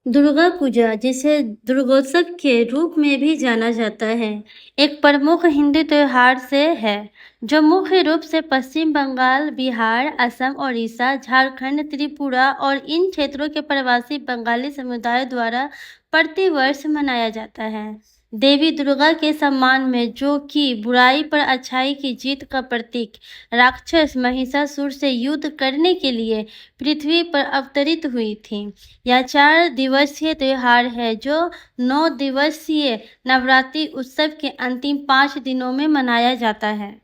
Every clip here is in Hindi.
दुर्गा पूजा, जिसे दुर्गोत्सव के रूप में भी जाना जाता है, एक प्रमुख हिंदू त्योहार से है, जो मुख्य रूप से पश्चिम बंगाल, बिहार, असम, ओडिशा, झारखंड, त्रिपुरा और इन क्षेत्रों के प्रवासी बंगाली समुदाय द्वारा प्रतिवर्ष मनाया जाता है। देवी दुर्गा के सम्मान में, जो कि बुराई पर अच्छाई की जीत का प्रतीक, राक्षस महिषासुर से युद्ध करने के लिए पृथ्वी पर अवतरित हुई थी। यह 4 दिवसीय त्योहार है जो 9 दिवसीय नवरात्रि उत्सव के अंतिम 5 दिनों में मनाया जाता है।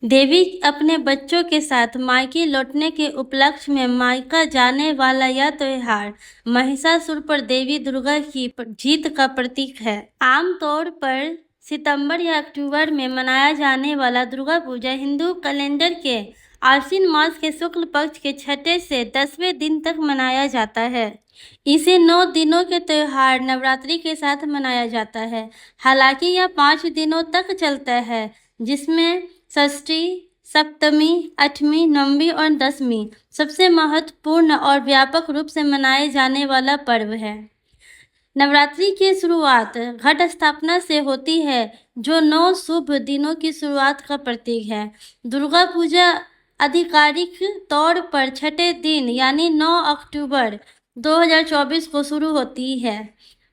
देवी अपने बच्चों के साथ मायके लौटने के उपलक्ष्य में मनाया जाने वाला यह त्योहार महिषासुर पर देवी दुर्गा की जीत का प्रतीक है। आमतौर पर सितंबर या अक्टूबर में मनाया जाने वाला दुर्गा पूजा हिंदू कैलेंडर के आश्विन मास के शुक्ल पक्ष के 6 से 10वें दिन तक मनाया जाता है। इसे 9 दिनों के त्योहार नवरात्रि के साथ मनाया जाता है। हालांकि यह 5 दिनों तक चलता है, जिसमें षष्ठी, सप्तमी, अष्टमी, नवमी और दशमी सबसे महत्वपूर्ण और व्यापक रूप से मनाए जाने वाला पर्व है। नवरात्रि की शुरुआत घट स्थापना से होती है, जो 9 शुभ दिनों की शुरुआत का प्रतीक है। दुर्गा पूजा आधिकारिक तौर पर 6 दिन यानी 9 अक्टूबर 2024 को शुरू होती है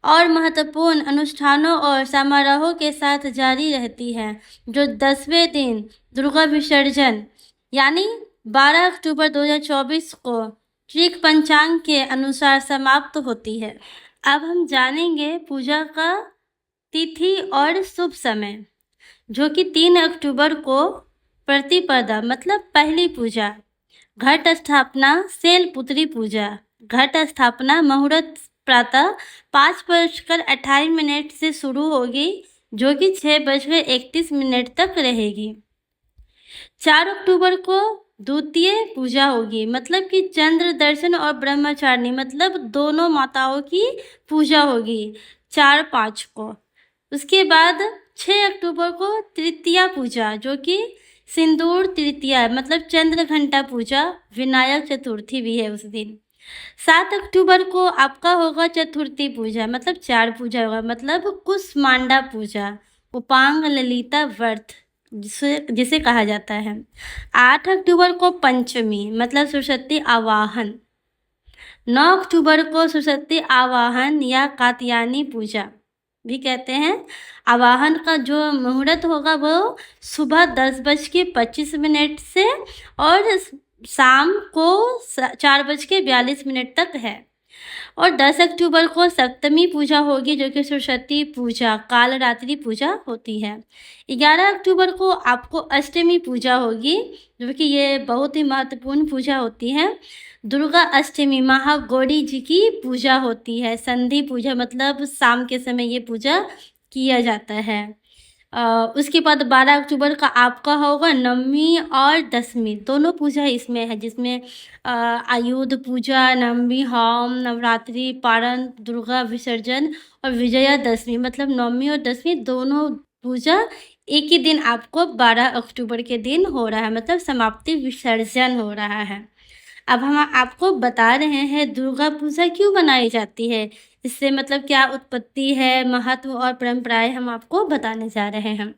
और महत्वपूर्ण अनुष्ठानों और समारोहों के साथ जारी रहती है, जो 10वें दिन दुर्गा विसर्जन यानी 12 अक्टूबर 2024 को ऋक पंचांग के अनुसार समाप्त होती है। अब हम जानेंगे पूजा का तिथि और शुभ समय, जो कि 3 अक्टूबर को प्रतिपदा मतलब पहली पूजा, घट स्थापना शैलपुत्री पूजा, घट स्थापना मुहूर्त प्रातः 5:28 से शुरू होगी, जो कि 6:31 तक रहेगी। 4 अक्टूबर को द्वितीय पूजा होगी, मतलब कि चंद्र दर्शन और ब्रह्मचारिणी मतलब दोनों माताओं की पूजा होगी 4-5 को। उसके बाद 6 अक्टूबर को तृतीया पूजा, जो कि सिंदूर तृतीया मतलब चंद्र घंटा पूजा, विनायक चतुर्थी भी है उस दिन। 7 अक्टूबर को आपका होगा चतुर्थी पूजा, मतलब 4 पूजा होगा, मतलब कुसमांडा पूजा, उपांग ललिता व्रत जिसे कहा जाता है। 8 अक्टूबर को पंचमी मतलब सरस्वती आवाहन। 9 अक्टूबर को सरस्वती आवाहन या कात्यायनी पूजा भी कहते हैं। आवाहन का जो मुहूर्त होगा वो सुबह 10:25 से और शाम को 4:42 तक है। और 10 अक्टूबर को सप्तमी पूजा होगी, जो कि सरस्वती पूजा कालरात्रि पूजा होती है। 11 अक्टूबर को आपको अष्टमी पूजा होगी, जो कि ये बहुत ही महत्वपूर्ण पूजा होती है। दुर्गा अष्टमी महागौरी जी की पूजा होती है। संधि पूजा मतलब शाम के समय ये पूजा किया जाता है। उसके बाद 12 अक्टूबर का आपका होगा नवमी और दशमी, दोनों पूजा इसमें है, जिसमें आयुध पूजा, नवमी होम, नवरात्रि पारण, दुर्गा विसर्जन और विजयादशमी मतलब नवमी और दशमी दोनों पूजा एक ही दिन आपको 12 अक्टूबर के दिन हो रहा है, मतलब समाप्ति विसर्जन हो रहा है। अब हम आपको बता रहे हैं दुर्गा पूजा क्यों मनाई जाती है, इससे मतलब क्या उत्पत्ति है, महत्व और परंपराएं हम आपको बताने जा रहे हैं,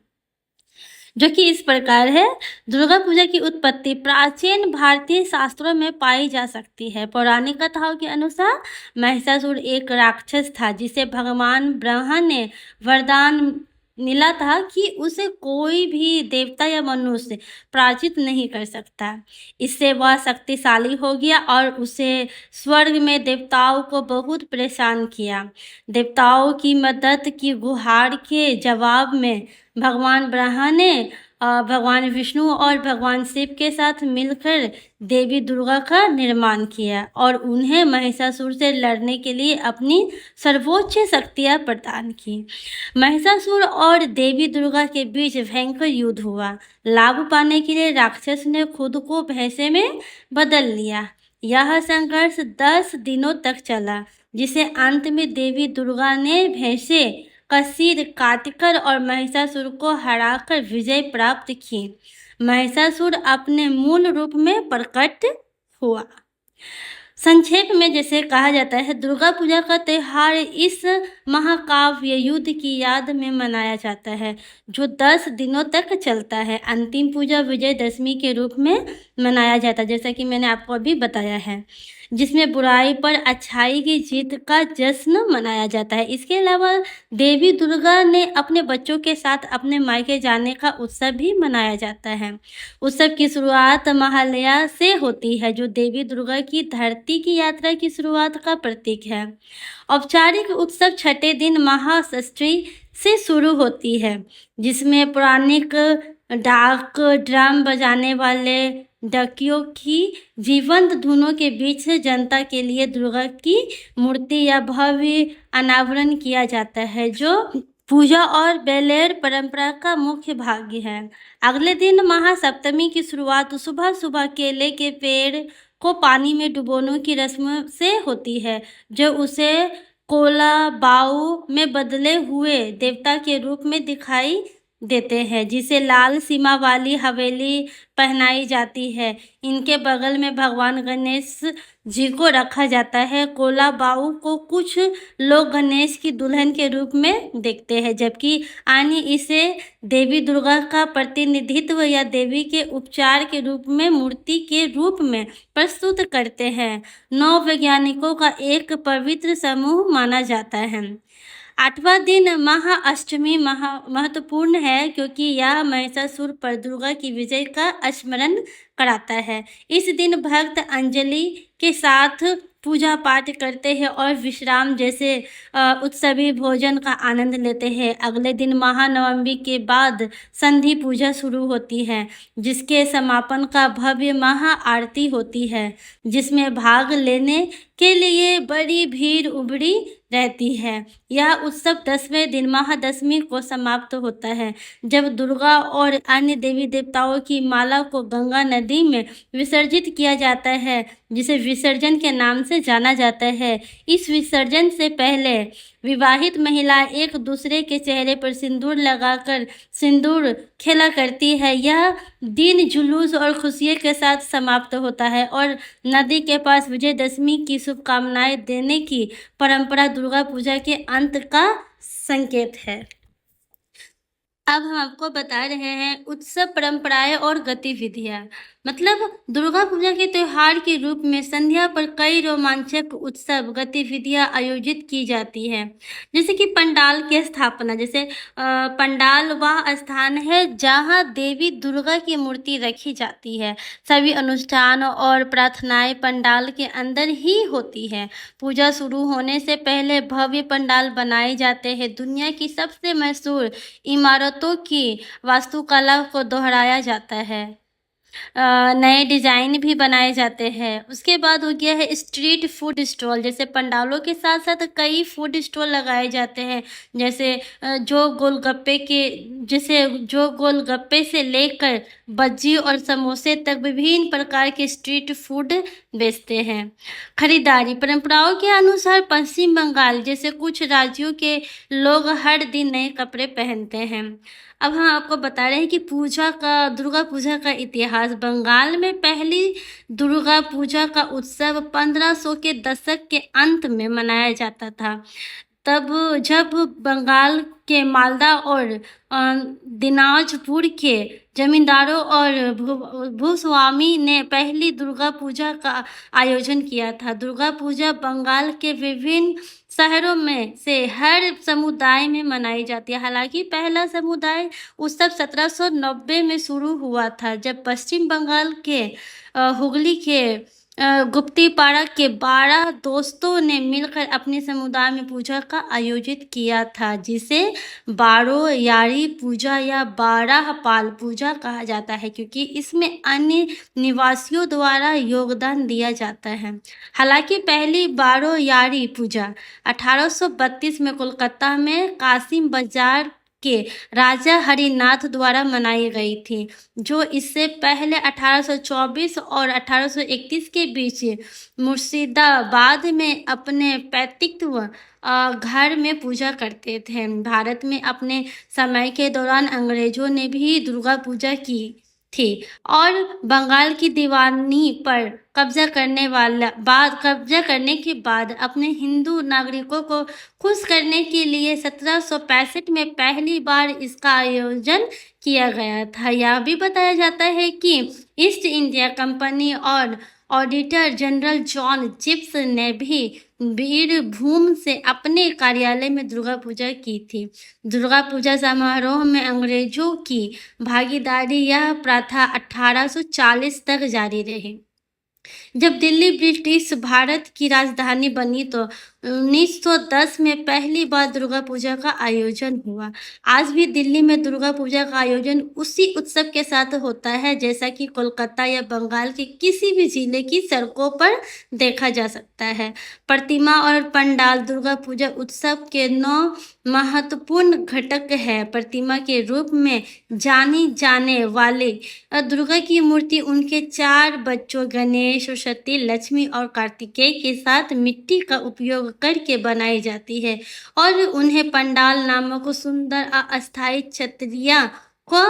जो कि इस प्रकार है। दुर्गा पूजा की उत्पत्ति प्राचीन भारतीय शास्त्रों में पाई जा सकती है। पौराणिक कथाओं के अनुसार महिषासुर एक राक्षस था, जिसे भगवान ब्रह्मा ने वरदान मिला था कि उसे कोई भी देवता या मनुष्य पराजित नहीं कर सकता। इससे वह शक्तिशाली हो गया और उसे स्वर्ग में देवताओं को बहुत परेशान किया। देवताओं की मदद की गुहार के जवाब में भगवान ब्रह्मा ने भगवान विष्णु और भगवान शिव के साथ मिलकर देवी दुर्गा का निर्माण किया और उन्हें महिषासुर से लड़ने के लिए अपनी सर्वोच्च शक्तियाँ प्रदान की। महिषासुर और देवी दुर्गा के बीच भयंकर युद्ध हुआ। लाभ पाने के लिए राक्षस ने खुद को भैंसे में बदल लिया। यह संघर्ष 10 दिनों तक चला, जिसे अंत में देवी दुर्गा ने भैंसे का सिर काटकर और महिषासुर को हराकर विजय प्राप्त की। महिषासुर अपने मूल रूप में प्रकट हुआ। संक्षेप में जैसे कहा जाता है, दुर्गा पूजा का त्योहार इस महाकाव्य युद्ध की याद में मनाया जाता है, जो 10 दिनों तक चलता है। अंतिम पूजा विजयदशमी के रूप में मनाया जाता है, जैसा कि मैंने आपको अभी बताया है, जिसमें बुराई पर अच्छाई की जीत का जश्न मनाया जाता है। इसके अलावा देवी दुर्गा ने अपने बच्चों के साथ अपने मायके जाने का उत्सव भी मनाया जाता है। उत्सव की शुरुआत महालया से होती है, जो देवी दुर्गा की धरती की यात्रा की शुरुआत का प्रतीक है। औपचारिक उत्सव छठे दिन महाषष्ठी से शुरू होती है, जिसमें पौराणिक डाक ड्रम बजाने वाले डकियों की जीवंत धुनों के बीच से जनता के लिए दुर्गा की मूर्ति या भव्य अनावरण किया जाता है, जो पूजा और बेलेर परंपरा का मुख्य भाग है। अगले दिन महासप्तमी की शुरुआत सुबह सुबह केले के पेड़ को पानी में डुबोने की रस्म से होती है, जो उसे कोला बाऊ में बदले हुए देवता के रूप में दिखाई देते हैं, जिसे लाल सीमा वाली हवेली पहनाई जाती है। इनके बगल में भगवान गणेश जी को रखा जाता है। कोला बाऊ को कुछ लोग गणेश की दुल्हन के रूप में देखते हैं, जबकि अन्य इसे देवी दुर्गा का प्रतिनिधित्व या देवी के उपचार के रूप में मूर्ति के रूप में प्रस्तुत करते हैं। 9 वैज्ञानिकों का एक पवित्र समूह माना जाता है। 8वां दिन महाअष्टमी महत्वपूर्ण है, क्योंकि यह महिषासुर पर दुर्गा की विजय का स्मरण कराता है। इस दिन भक्त अंजलि के साथ पूजा पाठ करते हैं और विश्राम जैसे उत्सवी भोजन का आनंद लेते हैं। अगले दिन महानवमी के बाद संधि पूजा शुरू होती है, जिसके समापन का भव्य महा आरती होती है, जिसमें भाग लेने के लिए बड़ी भीड़ उमड़ी रहती है। यह उत्सव 10वें दिन महादशमी को समाप्त होता है, जब दुर्गा और अन्य देवी देवताओं की माला को गंगा नदी में विसर्जित किया जाता है, जिसे विसर्जन के नाम से जाना जाता है। इस विसर्जन से पहले विवाहित महिलाएं एक दूसरे के चेहरे पर सिंदूर लगाकर सिंदूर खेला करती है। यह दिन जुलूस और खुशियों के साथ समाप्त होता है और नदी के पास विजयदशमी की शुभकामनाएं देने की परंपरा दुर्गा पूजा के अंत का संकेत है। अब हम आपको बता रहे हैं उत्सव परंपराएं और गतिविधियां। मतलब दुर्गा पूजा के त्योहार के रूप में संध्या पर कई रोमांचक उत्सव गतिविधियां आयोजित की जाती हैं, जैसे कि पंडाल की स्थापना। जैसे पंडाल वह स्थान है जहां देवी दुर्गा की मूर्ति रखी जाती है। सभी अनुष्ठान और प्रार्थनाएं पंडाल के अंदर ही होती हैं। पूजा शुरू होने से पहले भव्य पंडाल बनाए जाते हैं। दुनिया की सबसे मशहूर इमारतों की वास्तुकला को दोहराया जाता है। नए डिज़ाइन भी बनाए जाते हैं। उसके बाद हो गया है स्ट्रीट फूड स्टॉल। जैसे पंडालों के साथ साथ कई फूड स्टॉल लगाए जाते हैं, जैसे जो गोलगप्पे से लेकर बज्जी और समोसे तक विभिन्न प्रकार के स्ट्रीट फूड बेचते हैं। खरीदारी परंपराओं के अनुसार पश्चिम बंगाल जैसे कुछ राज्यों के लोग हर दिन नए कपड़े पहनते हैं। अब हम आपको बता रहे हैं कि दुर्गा पूजा का इतिहास। बंगाल में पहली दुर्गा पूजा का उत्सव 1500 के दशक के अंत में मनाया जाता था। तब जब बंगाल के मालदा और दिनाजपुर के जमींदारों और भूस्वामी ने पहली दुर्गा पूजा का आयोजन किया था। दुर्गा पूजा बंगाल के विभिन्न शहरों में से हर समुदाय में मनाई जाती है। हालांकि पहला समुदाय उत्सव 1790 में शुरू हुआ था, जब पश्चिम बंगाल के हुगली के गुप्तीपाड़ा के 12 दोस्तों ने मिलकर अपने समुदाय में पूजा का आयोजित किया था, जिसे बारो यारी पूजा या 12 पाल पूजा कहा जाता है, क्योंकि इसमें अन्य निवासियों द्वारा योगदान दिया जाता है। हालांकि पहली बारो यारी पूजा 1832 में कोलकाता में कासिम बाजार के राजा हरिनाथ द्वारा मनाई गई थी, जो इससे पहले 1824 और 1831 के बीच मुर्शिदाबाद में अपने पैतृक घर में पूजा करते थे। भारत में अपने समय के दौरान अंग्रेजों ने भी दुर्गा पूजा की थी और बंगाल की दीवानी पर कब्जा करने के बाद अपने हिंदू नागरिकों को खुश करने के लिए 1765 में पहली बार इसका आयोजन किया गया था। यह भी बताया जाता है कि ईस्ट इंडिया कंपनी और ऑडिटर जनरल जॉन चिप्स ने भी बीरभूम से अपने कार्यालय में दुर्गा पूजा की थी। दुर्गा पूजा समारोह में अंग्रेजों की भागीदारी यह प्रथा 1840 तक जारी रही। जब दिल्ली ब्रिटिश भारत की राजधानी बनी तो 1910 में पहली बार दुर्गा पूजा का आयोजन हुआ। आज भी दिल्ली में दुर्गा पूजा का आयोजन उसी उत्सव के साथ होता है जैसा कि कोलकाता या बंगाल के किसी भी जिले की सड़कों पर देखा जा सकता है। प्रतिमा और पंडाल दुर्गा पूजा उत्सव के 9 महत्वपूर्ण घटक है। प्रतिमा के रूप में जानी जाने वाले दुर्गा की मूर्ति उनके 4 बच्चों गणेश, सरस्वती, लक्ष्मी और कार्तिकेय के साथ मिट्टी का उपयोग करके बनाई जाती है और उन्हें पंडाल नामक सुंदर अस्थायी छतरियां को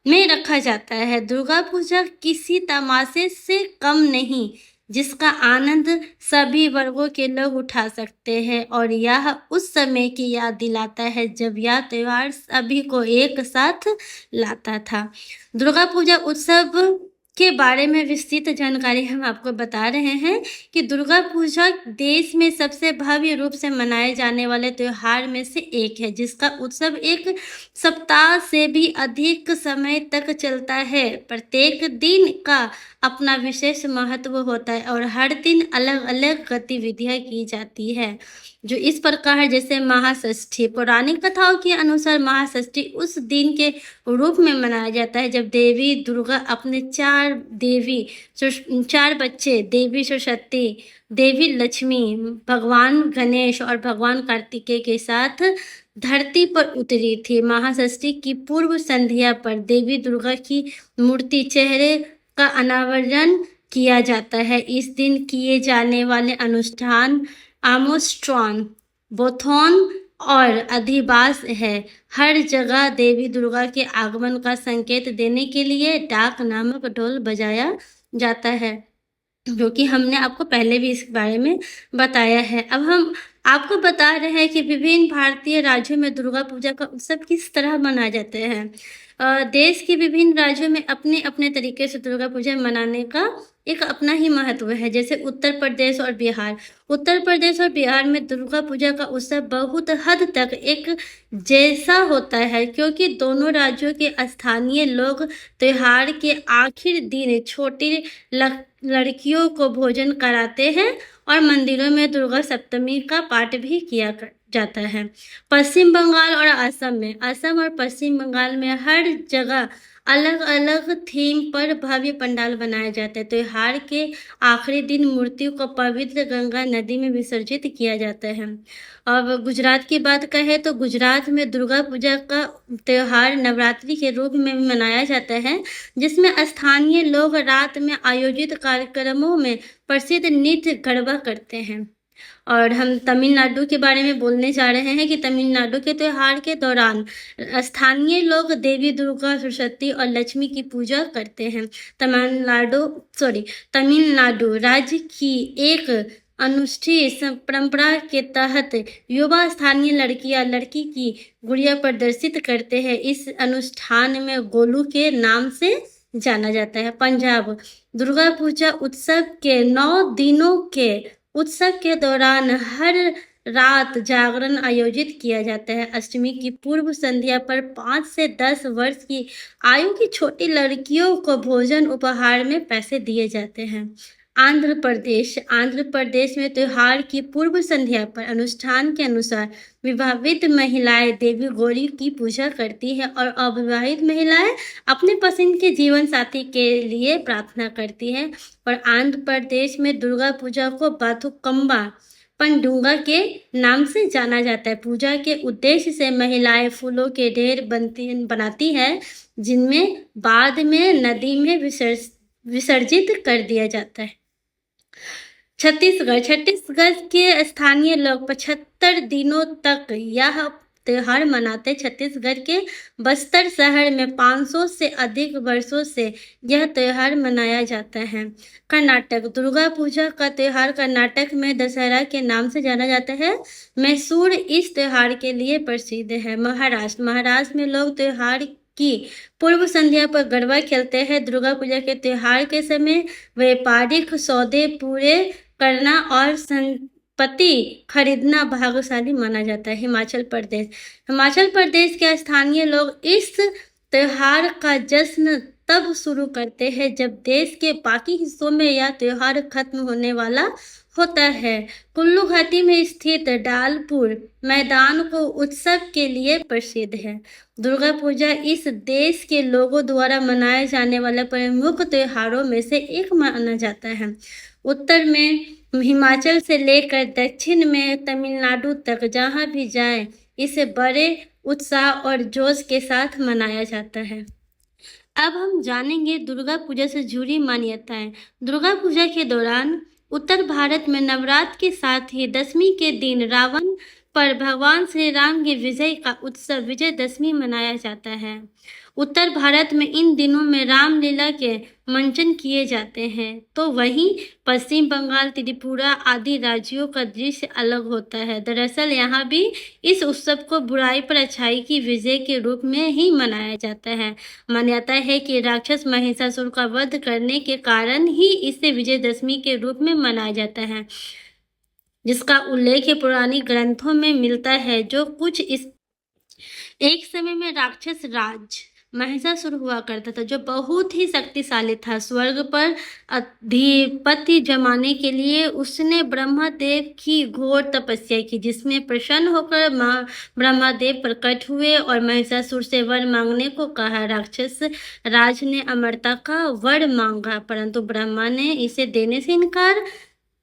में रखा जाता है। दुर्गा पूजा किसी तमाशे से कम नहीं जिसका आनंद सभी वर्गों के लोग उठा सकते हैं और यह उस समय की याद दिलाता है जब यह त्योहार सभी को एक साथ लाता था। दुर्गा पूजा उत्सव के बारे में विस्तृत जानकारी हम आपको बता रहे हैं कि दुर्गा पूजा देश में सबसे भव्य रूप से मनाए जाने वाले त्योहार में से एक है जिसका उत्सव एक सप्ताह से भी अधिक समय तक चलता है। प्रत्येक दिन का अपना विशेष महत्व होता है और हर दिन अलग अलग गतिविधियां की जाती है जो इस प्रकार है। जैसे महाषष्ठी, पौराणिक कथाओं के अनुसार महाषष्ठी उस दिन के रूप में मनाया जाता है जब देवी दुर्गा अपने 4 बच्चे देवी सरस्वती, देवी लक्ष्मी, भगवान गणेश और भगवान कार्तिकेय के साथ धरती पर उतरी थी। महाषष्ठी की पूर्व संध्या पर देवी दुर्गा की मूर्ति चेहरे का अनावरण किया जाता है। इस दिन किए जाने वाले अनुष्ठान आमोस्ट्रॉन, बोथोन और अधिवास है। हर जगह देवी दुर्गा के आगमन का संकेत देने के लिए डाक नामक ढोल बजाया जाता है जो कि हमने आपको पहले भी इस बारे में बताया है। अब हम आपको बता रहे हैं कि विभिन्न भारतीय राज्यों में दुर्गा पूजा का उत्सव किस तरह मनाए जाते हैं। देश के विभिन्न राज्यों में अपने अपने तरीके से दुर्गा पूजा मनाने का एक अपना ही महत्व है। जैसे उत्तर प्रदेश और बिहार में दुर्गा पूजा का उत्सव बहुत हद तक एक जैसा होता है क्योंकि दोनों राज्यों के स्थानीय लोग त्योहार के आखिर दिन छोटी लड़कियों को भोजन कराते हैं और मंदिरों में दुर्गा सप्तमी का पाठ भी किया जाता है। पश्चिम बंगाल और असम और पश्चिम बंगाल में हर जगह अलग अलग थीम पर भव्य पंडाल बनाया जाता है। त्योहार के आखिरी दिन मूर्तियों को पवित्र गंगा नदी में विसर्जित किया जाता है। अब गुजरात की बात कहें तो गुजरात में दुर्गा पूजा का त्योहार नवरात्रि के रूप में मनाया जाता है जिसमें स्थानीय लोग रात में आयोजित कार्यक्रमों में प्रसिद्ध नृत्य गरबा करते हैं। और हम तमिलनाडु के बारे में बोलने जा रहे हैं कि तमिलनाडु के त्योहार के दौरान स्थानीय लोग देवी दुर्गा, सरस्वती और लक्ष्मी की पूजा करते हैं। तमिलनाडु राज्य की एक अनुष्ठित परंपरा के तहत युवा स्थानीय लड़की की गुड़िया प्रदर्शित करते हैं। इस अनुष्ठान में गोलू के नाम से जाना जाता है। पंजाब दुर्गा पूजा उत्सव के 9 दिनों के उत्सव के दौरान हर रात जागरण आयोजित किया जाता है। अष्टमी की पूर्व संध्या पर 5 से 10 वर्ष की आयु की छोटी लड़कियों को भोजन उपहार में पैसे दिए जाते हैं। आंध्र प्रदेश में त्योहार की पूर्व संध्या पर अनुष्ठान के अनुसार विवाहित महिलाएं देवी गौरी की पूजा करती है और अविवाहित महिलाएं अपने पसंद के जीवन साथी के लिए प्रार्थना करती है। और आंध्र प्रदेश में दुर्गा पूजा को बाथुकम्बा पंडुगा के नाम से जाना जाता है। पूजा के उद्देश्य से महिलाएं फूलों के ढेर बनाती है जिनमें बाद में नदी में विसर्जित कर दिया जाता है। छत्तीसगढ़ के स्थानीय लोग 75 दिनों तक यह त्यौहार मनाते। छत्तीसगढ़ के बस्तर शहर में 500 से अधिक वर्षों से यह त्यौहार मनाया जाता है। कर्नाटक दुर्गा पूजा का त्यौहार कर्नाटक में दशहरा के नाम से जाना जाता है। मैसूर इस त्यौहार के लिए प्रसिद्ध है। महाराष्ट्र में लोग त्यौहार की पूर्व संध्या पर गरबा खेलते हैं। दुर्गा पूजा के त्यौहार के समय व्यापारिक सौदे पूरे करना और संपत्ति खरीदना भाग्यशाली माना जाता है। हिमाचल प्रदेश के स्थानीय लोग इस त्योहार का जश्न तब शुरू करते हैं जब देश के बाकी हिस्सों में यह त्योहार खत्म होने वाला होता है। कुल्लू घाटी में स्थित डालपुर मैदान को उत्सव के लिए प्रसिद्ध है। दुर्गा पूजा इस देश के लोगों द्वारा मनाए जाने वाले प्रमुख त्योहारों में से एक माना जाता है। उत्तर में हिमाचल से लेकर दक्षिण में तमिलनाडु तक जहाँ भी जाएं, इसे बड़े उत्साह और जोश के साथ मनाया जाता है। अब हम जानेंगे दुर्गा पूजा से जुड़ी मान्यताएं। दुर्गा पूजा के दौरान उत्तर भारत में नवरात्र के साथ ही दशमी के दिन रावण पर भगवान श्री राम की विजय का उत्सव विजयदशमी मनाया जाता है। उत्तर भारत में इन दिनों में रामलीला के मंचन किए जाते हैं, तो वहीं पश्चिम बंगाल, त्रिपुरा आदि राज्यों का दृश्य अलग होता है। दरअसल यहाँ भी इस उत्सव को बुराई पर अच्छाई की विजय के रूप में ही मनाया जाता है। मान्यता है कि राक्षस महिषासुर का वध करने के कारण ही इसे विजयदशमी के रूप में मनाया जाता है, जिसका उल्लेख पुरानी ग्रंथों में मिलता है। जो कुछ इस एक समय में राक्षस राज महिषासुर हुआ करता था, जो बहुत ही शक्तिशाली था। स्वर्ग पर अधिपति जमाने के लिए उसने ब्रह्मदेव की घोर तपस्या की, जिसमें प्रसन्न होकर ब्रह्मदेव प्रकट हुए और महिषासुर से वर मांगने को कहा। राक्षस राज ने अमरता का वर मांगा, परंतु ब्रह्मा ने इसे देने से इनकार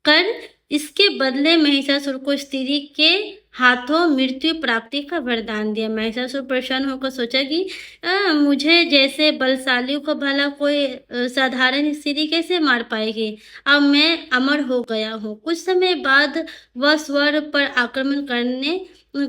कर इसके बदले महिषासुर को स्त्री के हाथों मृत्यु प्राप्ति का वरदान दिया। महिषासुर प्रसन्न होकर सोचा कि मुझे जैसे बलशालियों को भला कोई साधारण स्त्री कैसे मार पाएगी। अब मैं अमर हो गया हूँ। कुछ समय बाद वह स्वर्ग पर आक्रमण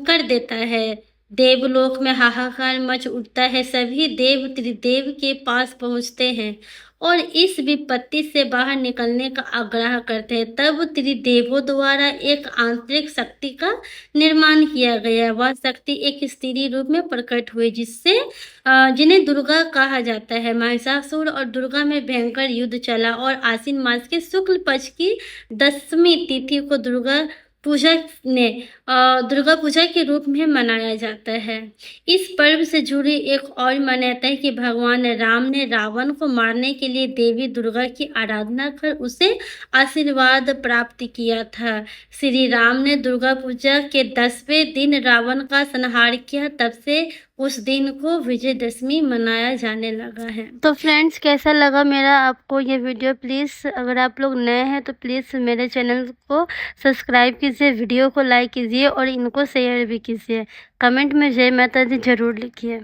कर देता है। देवलोक में हाहाकार मच उठता है। सभी देव त्रिदेव के पास पहुँचते हैं और इस विपत्ति से बाहर निकलने का आग्रह करते हैं। तब त्रिदेवों द्वारा एक आंतरिक शक्ति का निर्माण किया गया। वह शक्ति एक स्त्री रूप में प्रकट हुई, जिन्हें दुर्गा कहा जाता है। महिषासुर और दुर्गा में भयंकर युद्ध चला और आश्विन मास के शुक्ल पक्ष की 10वीं तिथि को दुर्गा पूजा के रूप में मनाया जाता है। इस पर्व से जुड़ी एक और मान्यता है कि भगवान राम ने रावण को मारने के लिए देवी दुर्गा की आराधना कर उसे आशीर्वाद प्राप्त किया था। श्री राम ने दुर्गा पूजा के 10वें दिन रावण का संहार किया, तब से उस दिन को विजयदशमी मनाया जाने लगा है। तो फ्रेंड्स, कैसा लगा मेरा आपको ये वीडियो? प्लीज़ अगर आप लोग नए हैं तो प्लीज़ मेरे चैनल को सब्सक्राइब कीजिए, वीडियो को लाइक कीजिए और इनको शेयर भी कीजिए। कमेंट में जय माता दी जरूर लिखिए।